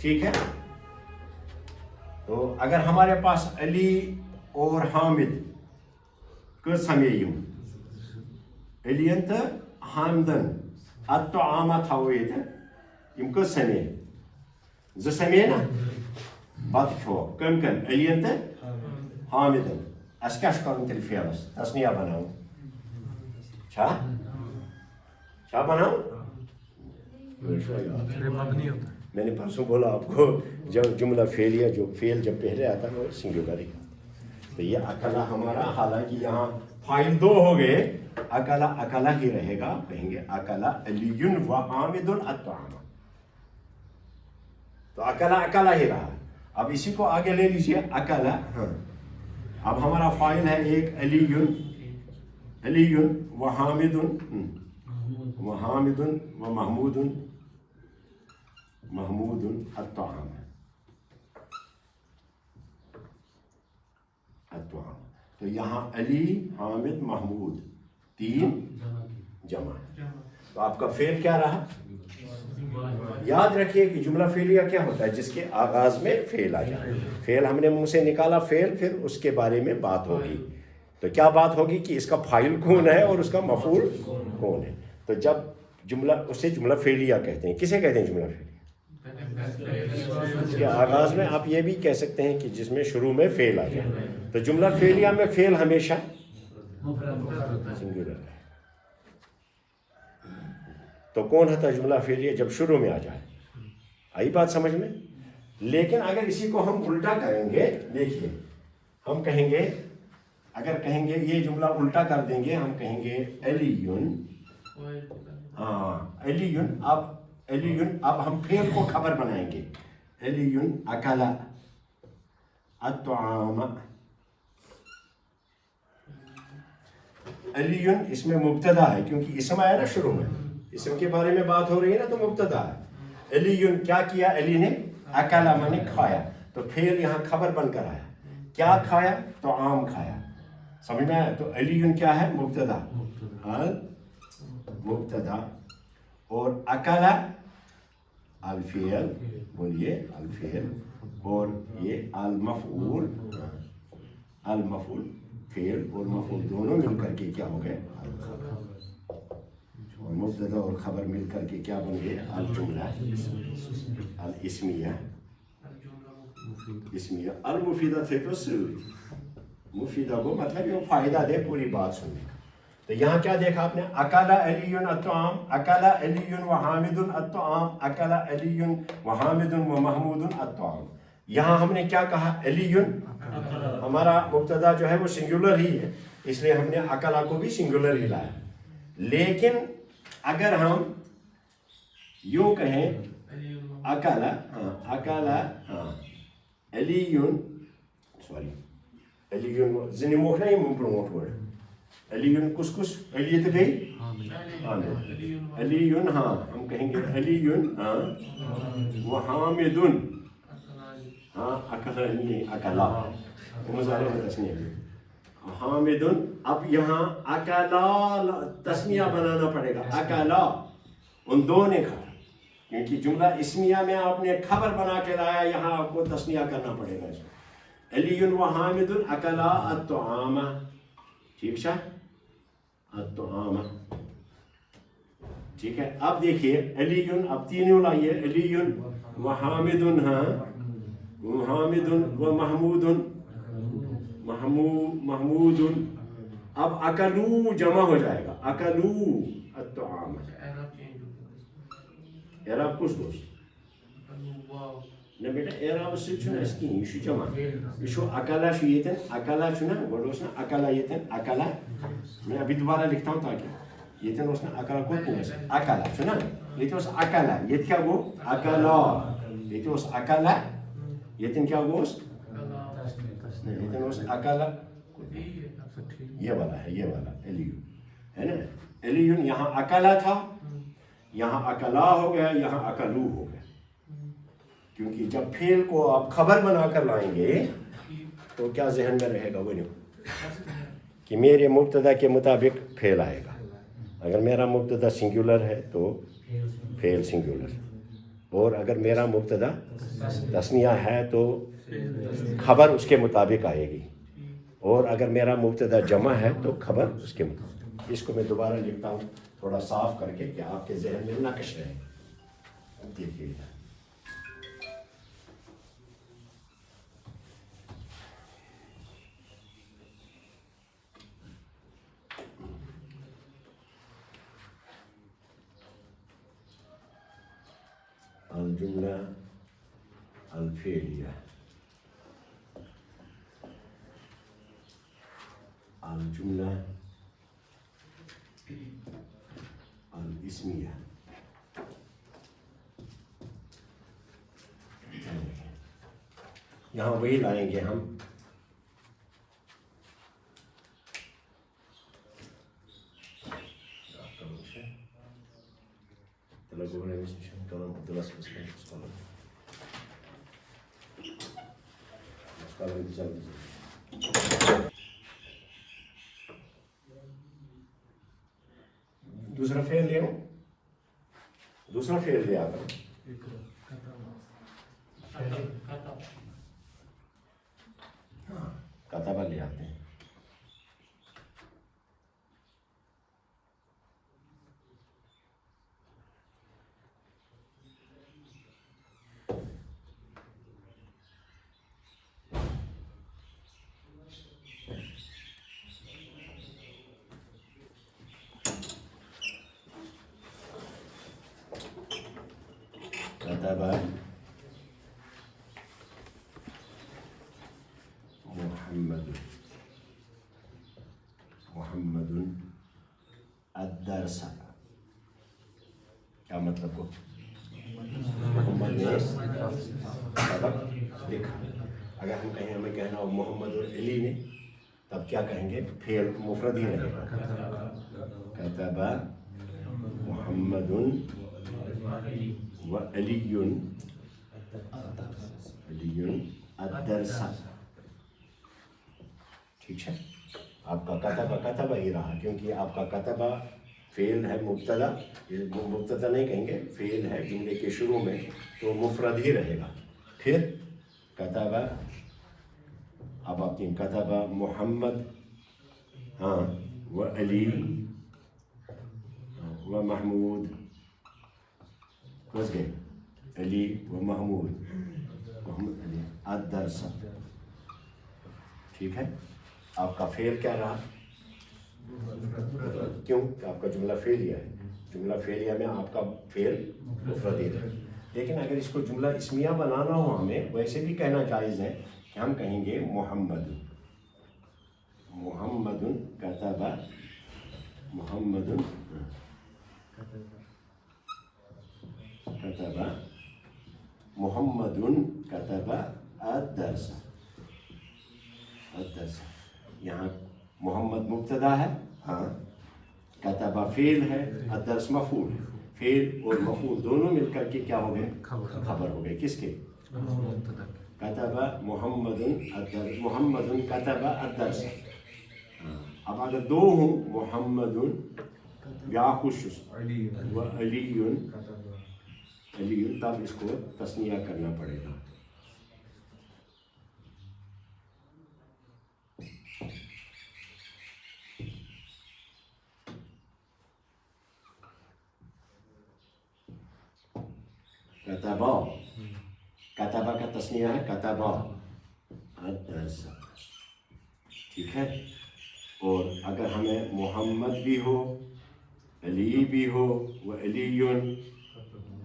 ٹھیک ہے. تو اگر ہمارے پاس علی اور حامد کس سمیہ علیین تو حامدن الطعام تھاو یہ کس سمیہ ز سمیہ نا بات کھو کم علیین تو حامدن اس کیا کرن تیل فعلس تسنیہ بناؤ کیا بناؤ. میں نے پرسوں بولا آپ کو جب جملہ فعلیہ جو فعل جب پہلے آتا ہے وہ سنگولر ہی. تو یہ اکلا ہمارا حالانکہ یہاں فاعل دو ہو گئے اکلا ہی رہے گا. کہیں گے اکلا علی و حامد الطعام. تو اکلا ہی رہا. اب اسی کو آگے لے لیجیے اکلا. اب ہمارا فاعل ہے ایک علی و حامد و محمود الطعام. تو یہاں علی حامد محمود تین جمع. تو آپ کا فعل کیا رہا؟ یاد رکھیے کہ جملہ فعلیہ کیا ہوتا ہے؟ جس کے آغاز میں فعل آ جائے. فعل ہم نے منہ سے نکالا فعل، پھر اس کے بارے میں بات ہوگی. تو کیا بات ہوگی کہ اس کا فاعل کون ہے اور اس کا مفعول کون ہے. تو جب جملہ اسے جملہ فعلیہ کہتے ہیں. کسے کہتے ہیں جملہ فعلیہ؟ اس کے آغاز میں آپ یہ بھی کہہ سکتے ہیں کہ جس میں شروع میں فعل آ جائے. تو جملہ فعلیہ میں فعل ہمیشہ سنگولر ہے. تو کون ہوتا ہے جملہ فعلیہ؟ جب شروع میں آ جائے. آئی بات سمجھ میں؟ لیکن اگر اسی کو ہم الٹا کریں گے، دیکھیے ہم کہیں گے، اگر کہیں گے یہ جملہ الٹا کر دیں گے، ہم کہیں گے علیٌ. علیٌ اب ہم فعل کو خبر بنائیں گے. علیٌ اکل الطعام. علیٌ اس میں مبتدا ہے کیونکہ اسم آیا نا شروع میں. اسم کے بارے میں بات ہو رہی ہے نا تو مبتدا ہے. علیٌ کیا کیا؟ علی نے اکلا نے کھایا. تو فعل یہاں خبر بن کر آیا. کیا کھایا؟ طعام کھایا. سمجھ میں آیا؟ تو علیٌ کیا ہے؟ مبتدا. مبتدا. اور اکلا الفعل، بولیے الفعل. اور یہ المفعول فعل اور مفعول دونوں مل کر کے کیا ہو گئے؟ اور مبتدا اور خبر مل کر کے کیا بن گئے؟ الجملہ الاسمیہ. المفیدہ تھے تو مفیدہ کو مطلب یہ فائدہ دے پوری بات سننے کا. تو یہاں کیا دیکھا آپ نے؟ اکل علی الطعام، اکل علی و حامد الطعام، اکل علی و حامد و محمود الطعام. یہاں ہم نے کیا کہا؟ علی. ہمارا مبتدا جو ہے وہ سنگولر ہی ہے، اس لیے ہم نے اکلا کو بھی سنگولر ہی لایا. لیکن اگر ہم یوں کہیں اکلا علی زنی موکھ نا یہ برونٹھ ورڈ علی کس علی تو گئی علی. ہاں ہم کہیں گے علی و حامد. ہاں اکلا مظاہرے میں تسنیہ حامد. اب یہاں اکلا تسنیہ بنانا پڑے گا. اکلا ان دو نے کھایا کیونکہ جملہ اسمیہ میں آپ نے خبر بنا کے لایا، یہاں آپ کو تسنیہ کرنا پڑے گا. علی و حامد اکلا الطعام. ٹھیک ہے الطعام. ٹھیک ہے. اب دیکھیے علی اب تینوں لائیے علی و حامد. ہاں حامد و محمود. اب اکلو جمع ہو جائے گا. اکلو الطعام. اعراب کس دوست نہ بیٹا اعراب سے چھنا اس کی یہ جمع یہ شو اکلا شو یتن اکلا چھنا گوڑوس نا اکلا یتن اکلا. میں ابھی دوبارہ لکھتا ہوں تاکہ یتن اس نے اکلا کو پوچھ اکلا چھنا یہ تو اس اکلا یت کیا گو اکلا یہ تو اس اکلا یتن کیا گو اس یتن اس اکلا یہ والا ہے. یہ والا علی ہے نا. علی یہاں اکلا تھا، یہاں اکلا ہو گیا، یہاں اکلو ہو گیا. کیونکہ جب فعل کو آپ خبر بنا کر لائیں گے تو کیا ذہن میں رہے گا؟ وہ کہ میرے مبتدا کے مطابق فعل آئے گا. اگر میرا مبتدا سنگولر ہے تو فعل سنگولر. اور اگر میرا مبتدا تثنیہ ہے تو خبر اس کے مطابق آئے گی، اور اگر میرا مبتدا جمع ہے تو خبر اس کے مطابق۔ اس کو میں دوبارہ لکھتا ہوں تھوڑا صاف کر کے کہ آپ کے ذہن میں نقش رہے۔ دیکھیے الجملہ الفعلیہ، الجملہ الاسمیہ۔ یہاں وہی لائیں گے ہم، دوسرا فعل لے آؤں، دوسرا فعل لے آتا ہوں۔ کتابہ لے آتے ہیں۔ کتابہ محمد الدرس، کیا مطلب ہو؟ محمد نے سبق لکھا۔ اگر ہم کہیں ہمیں کہنا ہو محمد علی نے، تب کیا کہیں گے؟ فعل مفرد ہی رہے گا۔ کتب محمد و علی الدرس، ٹھیک ہے؟ آپ کا کتبہ ہی رہا، کیونکہ آپ کا کتبہ فعل ہے مبتدا، یہ مبتدا نہیں کہیں گے، فعل ہے جملے کے شروع میں، تو مفرد ہی رہے گا۔ پھر کتبہ، اب آپ کی کتبہ محمد، ہاں، و علی و محمود، بس گئے، علی و محمود علی الدرس، ٹھیک ہے؟ آپ کا فعل کیا رہا؟ کیوں؟ کہ آپ کا جملہ فعلیہ ہے، جملہ فعلیہ میں آپ کا فعل مفرد ہی رہے۔ لیکن اگر اس کو جملہ اسمیہ بنانا ہو ہمیں، ویسے بھی کہنا جائز ہے کہ ہم کہیں گے محمد کتب محمد کتب الدرس، یہاں محمد مبتدا ہے، ہاں، کتبہ فعل ہے، الدرس مفعول ہے۔ فعل اور مفعول دونوں مل کر کے کیا ہو گئے؟ خبر ہو گئے، کس کے؟ کتب محمد الدرس، محمد کتب الدرس۔ اب اگر دو ہوں، محمد یا خوش و علی، تب اس کو تثنیہ کرنا پڑے گا۔ کتبہ کا تثنیہ ہے کتبہ الدرس، ٹھیک ہے؟ اور اگر ہمیں محمد بھی ہو، علی بھی ہو، و علی،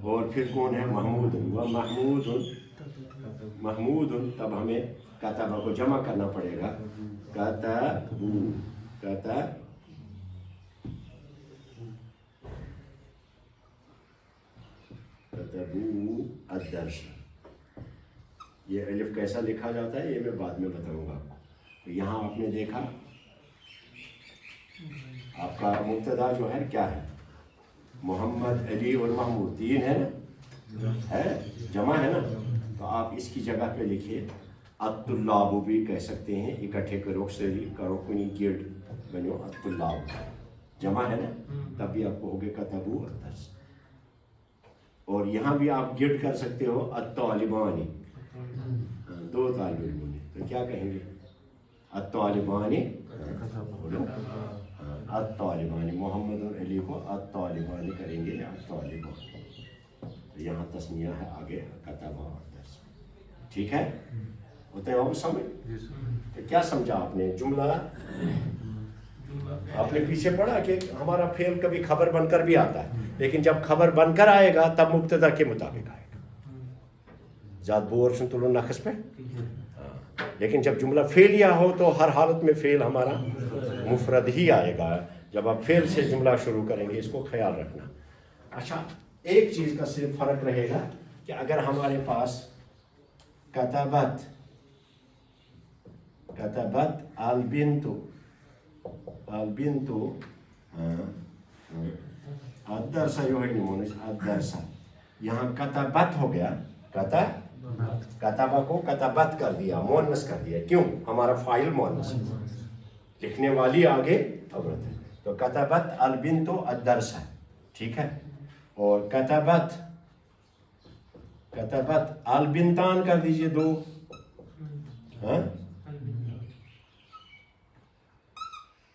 اور پھر کون ہے؟ محمود و محمود، تب ہمیں کتبہ کو جمع کرنا پڑے گا، کتبو الدرس۔ یہ الف کیسا لکھا جاتا ہے یہ میں بعد میں بتاؤں گا آپ کو۔ تو یہاں آپ نے دیکھا آپ کا مبتدا جو ہے کیا ہے؟ محمد، علی اور محمود، تین ہے نا، ہے جمع ہے نا، تو آپ اس کی جگہ پہ لکھیے الطلاب بھی کہہ سکتے ہیں، اکٹھے کرو کنی گیٹ بنو الطلاب، جمع ہے نا، تب بھی آپ کو ہوگے کتبو الدرس۔ اور یہاں بھی آپ گڈ کر سکتے ہو الطالبانی، دو طالب علموں نے، تو کیا کہیں گے؟ الطالبانی، الطالبانی، محمد اور علی کو الطالبانی کریں گے، الطالبانی، یہاں تسنیہ ہے آگے کتبہ اور درس، ٹھیک ہے؟ ہوتے ہو سمجھ؟ تو کیا سمجھا آپ نے؟ جملہ آپ نے پیچھے پڑھا کہ ہمارا فعل کبھی خبر بن کر بھی آتا ہے، لیکن جب خبر بن کر آئے گا تب مبتدا کے مطابق آئے گا، زیادہ بور سن تلو نقص پہ، لیکن جب جملہ فعلیہ ہو تو ہر حالت میں فعل ہمارا مفرد ہی آئے گا جب آپ فعل سے جملہ شروع کریں گے، اس کو خیال رکھنا۔ اچھا، ایک چیز کا صرف فرق رہے گا کہ اگر ہمارے پاس کتبت البنت الدرس الدرس، یہاں کتبت ہو گیا، کتبہ کو کتبت کر دیا، مؤنث کر دیا، کیوں؟ ہمارا فاعل مؤنث ہے، لکھنے والی آگے عورت ہے، تو کتبت البنت الدرس ہے، ٹھیک ہے؟ اور کتبت البنتان کر دیجئے دو،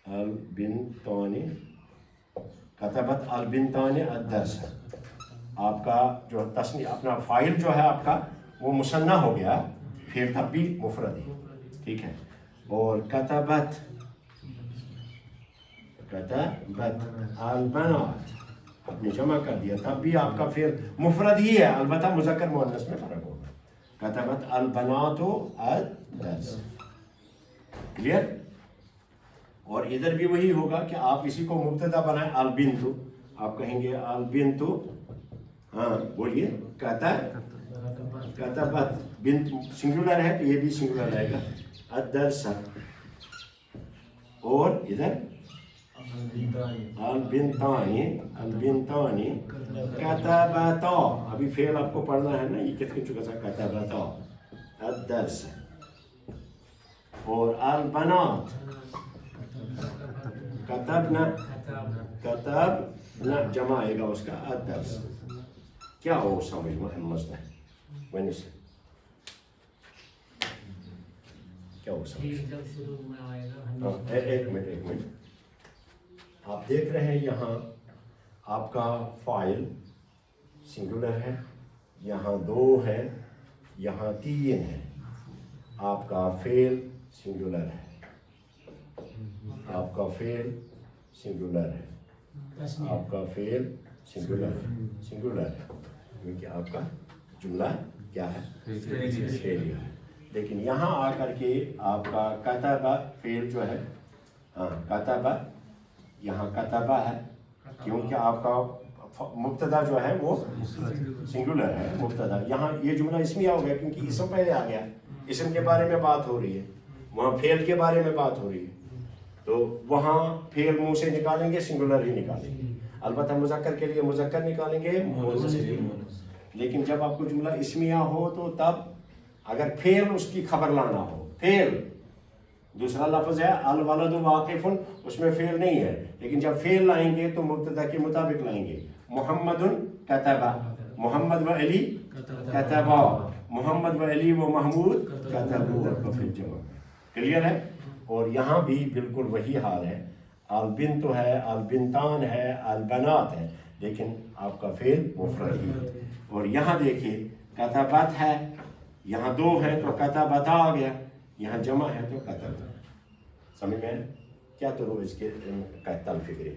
البنتانی، کتبت البنتان الدرس، آپ کا جو تسنیہ اپنا فاعل جو ہے آپ کا وہ مثنیٰ ہو گیا، پھر تب بھی مفرد ہے، ٹھیک ہے؟ اور کتبت البنات آپ نے جمع کر دیا، تب بھی آپ کا فعل مفرد ہی ہے، البتہ مذکر مؤنث میں فرق ہوگا، کتبت البنات الدرس، کلیئر؟ اور ادھر بھی وہی ہوگا کہ آپ اسی کو مبتدا بنائیں، البنت، آپ کہیں گے البنت، ہاں بولیے، کتبت، بنت سنگولر ہے تو یہ بھی سنگولر رہے گا، الدرس، اور ادھر البنتانی کتبتا، ابھی فعل آپ کو پڑھنا ہے نا، یہ کتنے چکا سا، کتبتا الدرس، اور البنات کتبنا جمع آئے گا اس کا، الدرس، کیا ہو سمجھ میں مسئلہ ہے؟ وین سے کیا ہو سمجھ؟ ایک منٹ، آپ دیکھ رہے ہیں یہاں آپ کا فاعل سنگولر ہے، یہاں دو ہے، یہاں تین ہے، آپ کا فعل سنگولر ہے، آپ کا فعل سنگولر ہے، آپ کا فعل سنگولر ہے، کیونکہ آپ کا جملہ کیا ہے؟ فعلیہ ہے، لیکن یہاں آ کر کے آپ کا کتبہ فعل جو ہے، کتبہ، یہاں کتبہ ہے، کیونکہ آپ کا مبتدا جو ہے وہ سنگولر ہے، مبتدا، یہاں یہ جملہ اسمیہ ہو گیا کیونکہ اسم پہلے آ گیا، اسم کے بارے میں بات ہو رہی ہے، وہاں فعل کے بارے میں بات ہو رہی ہے، تو وہاں فعل منہ سے نکالیں گے سنگولر ہی نکالیں گے، البتہ مذکر کے لیے مذکر نکالیں گے، لیکن جب آپ کو جملہ اسمیہ ہو تو تب اگر فعل اس کی خبر لانا ہو، فعل دوسرا لفظ ہے الولد واقف، اس میں فعل نہیں ہے، لیکن جب فعل لائیں گے تو مبتدا کے مطابق لائیں گے، محمد کتبہ، محمد و علی کتبہ، محمد و علی و محمود کتبوا فی الجمع، کلیئر ہے؟ اور یہاں بھی بالکل وہی حال ہے، البنت ہے، البنتان ہے، البنات ہے، لیکن آپ کا فعل مفرد ہی ہے، اور یہاں دیکھیے کتبت ہے، یہاں دو ہے تو کتبتا آ گیا، یہاں جمع ہے تو کتب، سمجھ میں کیا تو اس کے تلفکر ہے؟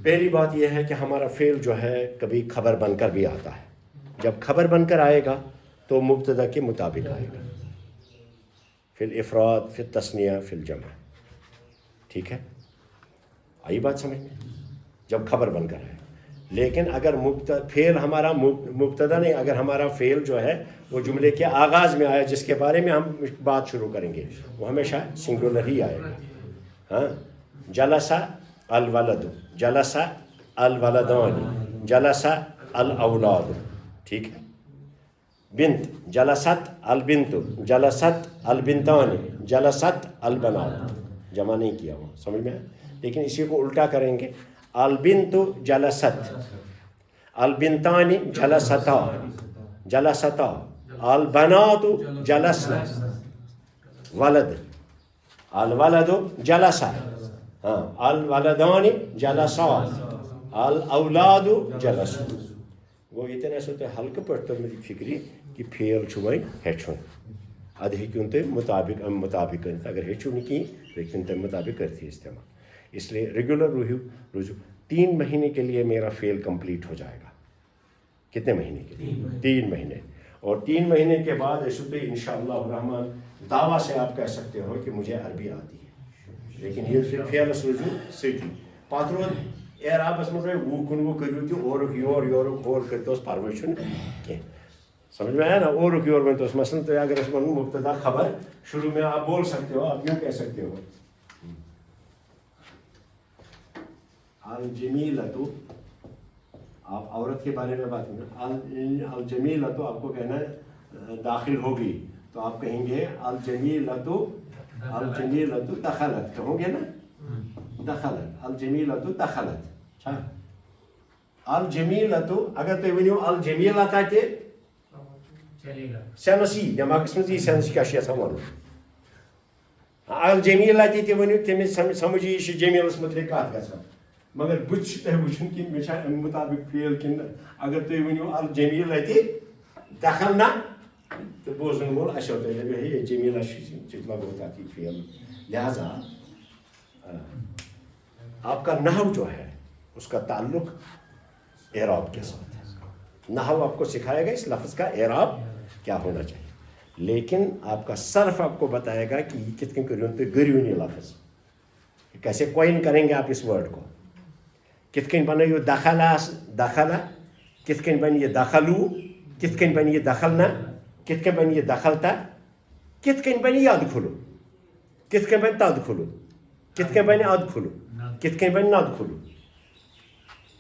پہلی بات یہ ہے کہ ہمارا فعل جو ہے کبھی خبر بن کر بھی آتا ہے، جب خبر بن کر آئے گا تو مبتدا کے مطابق آئے گا، فی الافراد، فی التثنیہ، فی الجمع، ٹھیک ہے؟ آئی بات سمجھ میں؟ جب خبر بن کر آئے، لیکن اگر فعل ہمارا مبتدا نہیں، اگر ہمارا فعل جو ہے وہ جملے کے آغاز میں آیا جس کے بارے میں ہم بات شروع کریں گے، وہ ہمیشہ سنگولر ہی آئے گا، ہاں، جلسہ الولد، جلسہ الولدان، جلسہ الاولاد، ٹھیک ہے؟ بنت، جلست البنت، جلست البنتان، جلست البنات، جمع نہیں کیا وہ، سمجھ میں؟ لیکن اسی کو الٹا کریں گے، البنتو جلست، البنتانی جلستا، جلستا، البنات جلسنا، ولد، الولد جلسا، ہاں الولدان جلسا، الاولاد جلسوا. گو یتن آسو تۄہہِ ہلکہٕ پٲٹھۍ تٔرمٕژ فِکرِ کہِ فیل چھُ وۄنۍ ہیٚچھُن. اَدٕ ہیٚکِوُن تُہۍ مُطابق اَمہِ مُطابق کٔرِتھ. اگر ہیٚچھِو نہٕ کِہیٖنۍ تُہۍ ہیٚکِوُن تَمہِ مُطابق کٔرتھٕے استعمال. اس لیے ریگولر روزو. 3 مہینے کے لیے میرا فیل کمپلیٹ ہو جائے گا. کتنے مہینے کے لیے؟ 3 مہینے. اور 3 مہینے کے بعد ایسو تو انشاءاللہ الرحمن دعویٰ سے آپ کہہ سکتے ہو کہ مجھے عربی آتی ہے. لیکن یہ فیلس روزو سۭتی. پتہٕ روز اعرابس منٛز 20 کٔرِو تہِ اورُک یورُک ہور کٔرۍتوس پرواے چھُنہٕ کینٛہہ. سمجھ میں آیا نا؟ اورُک یور ؤنۍتوس. مثلاً تُہۍ اگر أسۍ وَنو مبتدا خبر شروع میں آپ بول سکتے ہو، آپ یوں کہہ سکتے ہو الجمیلۃ. آپ عورت کے بارے میں بات کریں. الجمیلۃ آپ کو کہنا ہے داخل ہوگی تو آپ کہیں گے الجمیلۃ، الجمیلۃ دخلت. کہو گے نا دخلت، الجمیلۃ دخلت. الجمیلۃ اگر تُہۍ ؤنِو الجمیلہ تَتہِ سینس یی دٮ۪ماغس منٛز یی سینس کیٛاہ چھُ یژھان وَنُن. الجمیلہ تہِ وٕنِو تٔمِس سمجھ یی چھِ جمیلس متعلق کتھ گژھان. مگر بُتھِ چھُ تۄہہِ وٕچھُن کہِ مےٚ چھا اَمہِ مُطابق فیل کِنہٕ نہ. اگر تُہۍ ؤنِو الجمیلہ تہِ دخلنا تہٕ بوزن وول اَسیو تۄہہِ دَپیو ہے جمیلہ چھِ لگو تَتھ یہِ فیل. لہذا آپ کا نحو جو ہے اس کا تعلق اعراب کے ساتھ ہے. نحو آپ کو سکھائے گا اس لفظ کا اعراب کیا ہونا چاہیے. لیکن آپ کا صرف آپ کو بتائے گا کہ یہ کتنے کریون تو گریونی لفظ کیسے کوئن کریں گے آپ اس ورڈ کو. کت کن بنائیو دخلا دخلا، کت کن بن یہ دخلو، کت کن بن یہ دخلنا، کت کن بن یہ دخلتا، کت کن بن یہ ادخلو، کت کن بن تدخلو، کت کن بن ادخلو، کت کن بن ندخلو،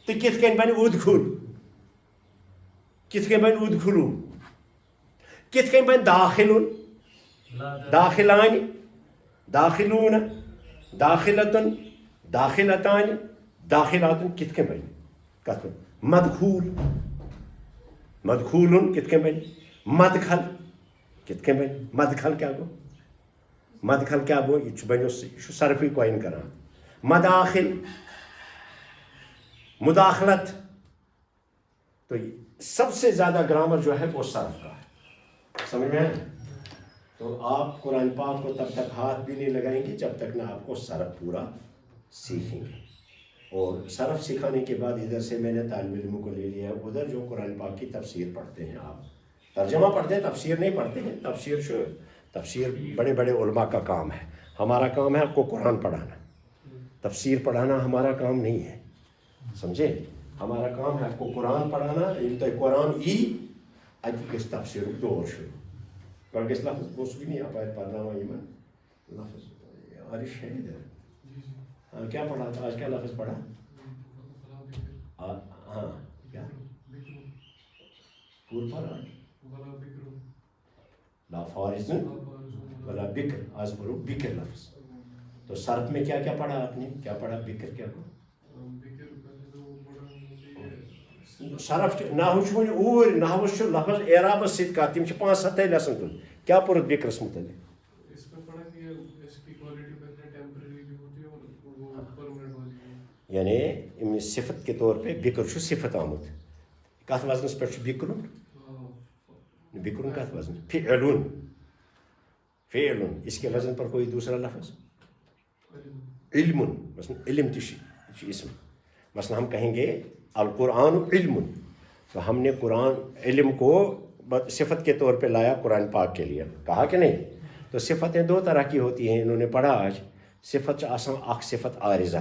تو کت کن بن ادخل، کت کن بن ادخلو، کت کن بن داخلون، داخلان، داخلون، داخلتن، داخلتان، داخلاتن. کت کن بن کت مدخول، مدخولن کت کن بن مدخل، کت کن بن مدخل کیا گو، مدخل کیا گو یہ بنو یہ صرفی کوئن کران. مداخل، مداخلت. تو سب سے زیادہ گرامر جو ہے وہ صرف کا ہے. سمجھ میں ہے؟ تو آپ قرآن پاک کو تب تک ہاتھ بھی نہیں لگائیں گے جب تک نہ آپ کو صرف پورا سیکھیں گے. اور صرف سکھانے کے بعد ادھر سے میں نے طالب علموں کو لے لیا ہے. ادھر جو قرآن پاک کی تفسیر پڑھتے ہیں آپ ترجمہ پڑھتے ہیں، تفسیر نہیں پڑھتے ہیں. تفسیر بڑے بڑے علماء کا کام ہے. ہمارا کام ہے آپ کو قرآن پڑھانا. تفسیر پڑھانا ہمارا کام نہیں ہے. سمجھے؟ ہمارا کام ہے آپ کو قرآن پڑھانا. تو قرآن ای اتہ گژھِ تفسیرُک دور شروع. گۄڈٕ گژھِ لفظ بوس بھی نہیں اپارِ پرناوان یِمن لفظ عارش ہے ادھر. ہاں کیا پڑھا تھا آج؟ کیا لفظ پڑھا؟ ہاں کیا پور پڑھا لا فارزن ولا بکر. آج پڑھو بکر لفظ. تو صرف میں کیا کیا پڑھا آپ نے؟ کیا پڑھا؟ بکر کیا کو صرف نحو چھُ وۄنۍ اوٗرۍ. نحوس چھُ لفظ اعرابس سۭتۍ کتھ. تِم چھِ 5-7 لیسن تُل. کیا پوٚرُتھ بکرس متعلق؟ یعنی صفت کے طور پہ بکر چھُ صفت آمُت. کتھ وزنس پٮ۪ٹھ چھُ بکرُن؟ بکرُن کتھ وزن؟ فعلُن. فعلُن. اس کے وزن پر کوئی دوسرا لفظ؟ علمُن. مثلاً علم تہِ چھُ اسم. مثلاً ہم کہیں گے القرآن علم. تو ہم نے قرآن علم کو صفت کے طور پہ لایا قرآن پاک کے لیے. کہا کہ نہیں؟ تو صفتیں 2 طرح کی ہوتی ہیں. انہوں نے پڑھا آج. صفت آسان اخ صفت عارضہ.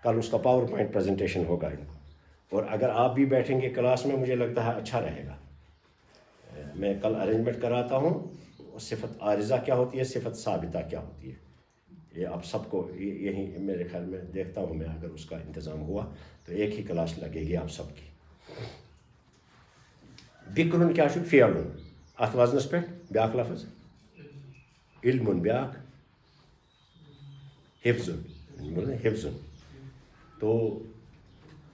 کل اس کا پاور پوائنٹ پریزنٹیشن ہوگا ان کو. اور اگر آپ بھی بیٹھیں گے کلاس میں مجھے لگتا ہے اچھا رہے گا. میں کل ارینجمنٹ کراتا ہوں. صفت عارضہ کیا ہوتی ہے، صفت ثابتہ کیا ہوتی ہے. یہ آپ سب کو یہی میرے خیال میں دیکھتا ہوں میں. اگر اس کا انتظام ہوا تو ایک ہی کلاس لگے گی آپ سب کی. بکرن کیا چھُ؟ فعلن. اتھ وزنس پہ بیاکھ لفظ علمن. بیاکھ حفظن. حفظن. تو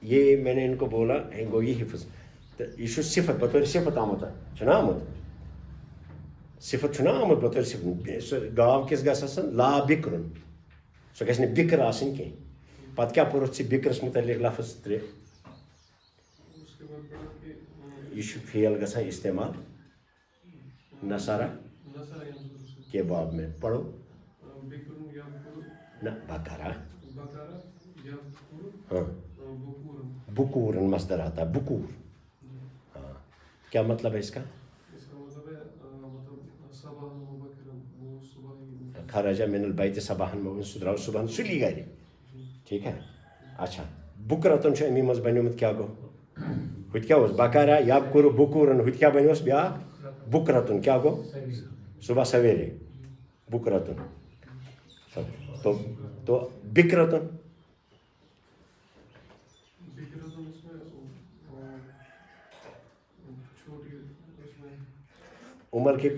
یہ میں نے ان کو بولا گو یہ حفظ تو یہ صفت بطور صفت آمت چھنا آمت صفت چھنا آمت بطور صفت گاو کس گژھِ لا بکرن سو گژھِ نہٕ بکر آسٕنۍ کینٛہہ پتہٕ کیٛاہ پوٚرُتھ ژٕ بکرس متعلق لفظ 3 یہ چھُ فیل گژھان استعمال نصارہ کے باب میں پڑھو نہ بکرا ہاں بکورن مصدر آتا ہے بکور ہاں کیا مطلب ہے اس کا خرج من البیت صباحن سُہ درٛاو صُبحن سُلی گرِ ٹھیک ہے اچھا بکرتن چھُ امی منٛز بنیومُت کیٛاہ گوٚو ہُتہِ کیٛاہ اوس بکارا یا کوٚر بکورن ہُتہِ کیٛاہ بنیوس بیٛاکھ بکرتن کیٛاہ گوٚو صبح سویرے بکرتن تو بکرتن عمر کے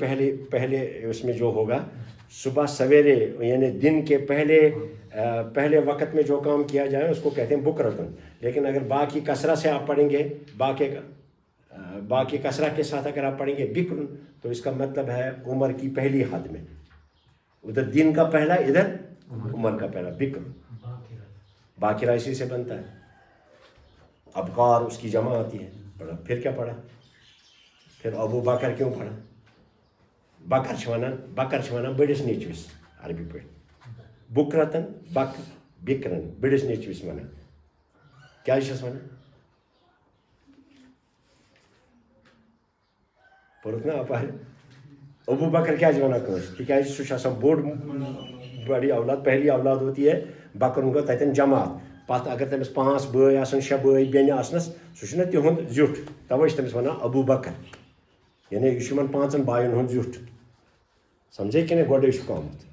پہلے اس میں جو ہوگا صبح سویرے یعنی دن کے پہلے وقت میں جو کام کیا جائے اس کو کہتے ہیں بکرتن لیکن اگر باقی کسرہ سے آپ پڑھیں گے باقی کسرہ کے ساتھ اگر آپ پڑھیں گے بکرن تو اس کا مطلب ہے عمر کی پہلی حد میں ادھر دن کا پہلا ادھر عمر کا پہلا بکر باقرہ اسی سے بنتا ہے ابکار اس کی جمع آتی ہے پڑھا پھر کیا پڑھا پھر ابو بکر کیوں پڑھا بکر چھِ وَنان بٔڑِس نیٚچوِس عربی پٲٹھۍ بُکرتن بکرن بٔڑِس نیٚچوِس وَنان کیٛازِ چھِس وَنان پوٚرُتھ نا اپارِ ابو بکر کیٛازِ وَنان کٲنٛسہِ تِکیٛازِ سُہ چھُ آسان بوٚڑ بڑی اولاد پہلی اولاد ہوتی ہے بکرن گوٚو تتٮ۪ن جماعت پتہٕ اگر تٔمِس 5 بٲے آسن 6 بٲے بیٚنہِ آسنس سُہ چھُ نا تِہُنٛد زیُٹھ تَوے چھِ تٔمِس وَنان ابو بکر یعنی یہ چھُ یِمن 5 بایَن ہُنٛد زیُٹھ سمجھے کہ نہیں گۄڈے چھُکھ آمُت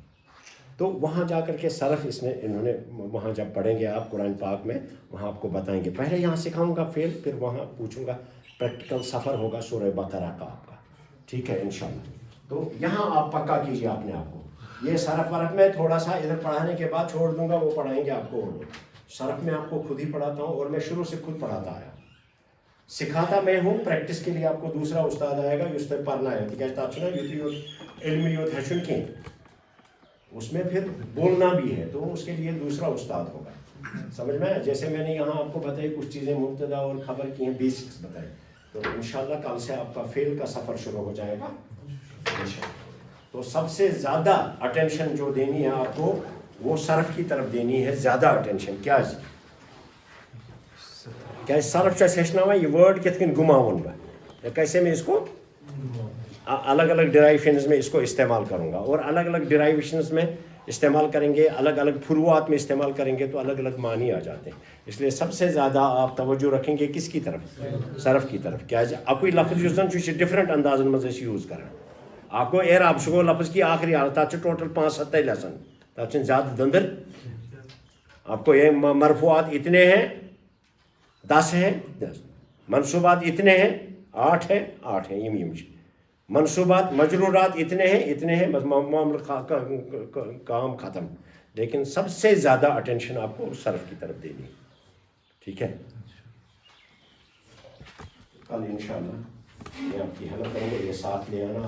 تو وہاں جا کر کے صرف انہوں نے وہاں جب پڑھیں گے آپ قرآن پاک میں وہاں آپ کو بتائیں گے پہلے یہاں سکھاؤں گا فعل پھر وہاں پوچھوں گا پریکٹیکل سفر ہوگا سورہ بقرہ کا آپ کا ٹھیک ہے انشاءاللہ تو یہاں آپ پکا کیجیے اپنے آپ کو یہ صرف ورق میں تھوڑا سا ادھر پڑھانے کے بعد چھوڑ دوں گا وہ پڑھائیں گے آپ کو صرف میں آپ کو خود ہی پڑھاتا ہوں اور میں شروع سے خود پڑھاتا آیا سکھاتا میں ہوں پریکٹس کے لیے آپ کو دوسرا استاد آئے گا اس پہ پڑھنا ہے تِکیٛازِ تَتھ چھُنہ یُتھ علمی یوت ہیٚچھُن کینٛہہ اس میں پھر بولنا بھی ہے تو اس کے لیے دوسرا استاد ہوگا سمجھ میں جیسے میں نے یہاں آپ کو بتائی کچھ چیزیں مبتدا اور خبر کی ہیں بیسکس بتائے تو انشاءاللہ کل سے آپ کا فعل کا سفر شروع ہو جائے گا تو سب سے زیادہ اٹینشن جو دینی ہے آپ کو وہ صرف کی طرف دینی ہے زیادہ اٹینشن کیا صرف ہیٚچھناوان یہ ورڈ کتھ کن گھماؤں بہ کیسے میں اس کو الگ الگ ڈرائیویشنز میں اس کو استعمال کروں گا اور الگ الگ ڈرائیویشنز میں استعمال کریں گے الگ الگ فروعات میں استعمال کریں گے تو الگ الگ معنی آ جاتے ہیں اس لیے سب سے زیادہ آپ توجہ رکھیں گے کس کی طرف صرف کی طرف کیا اکوئی لفظ اس زن ڈفرنٹ اندازن مز یوز کران آپ کو اعراب سہ گو لفظ کی آخری حالت تک ٹوٹل 5-7 لیسن تک زیادہ دندر آپ کو یہ مرفوعات اتنے ہیں 10 ہیں 10 منصوبات اتنے ہیں 8 ہیں یم منصوبات مجرورات اتنے ہیں بس معاملہ کام ختم لیکن سب سے زیادہ اٹینشن آپ کو صرف کی طرف دینی ہے ٹھیک ہے کل انشاءاللہ میں آپ کی ہیلپ کروں گا یہ ساتھ لے آنا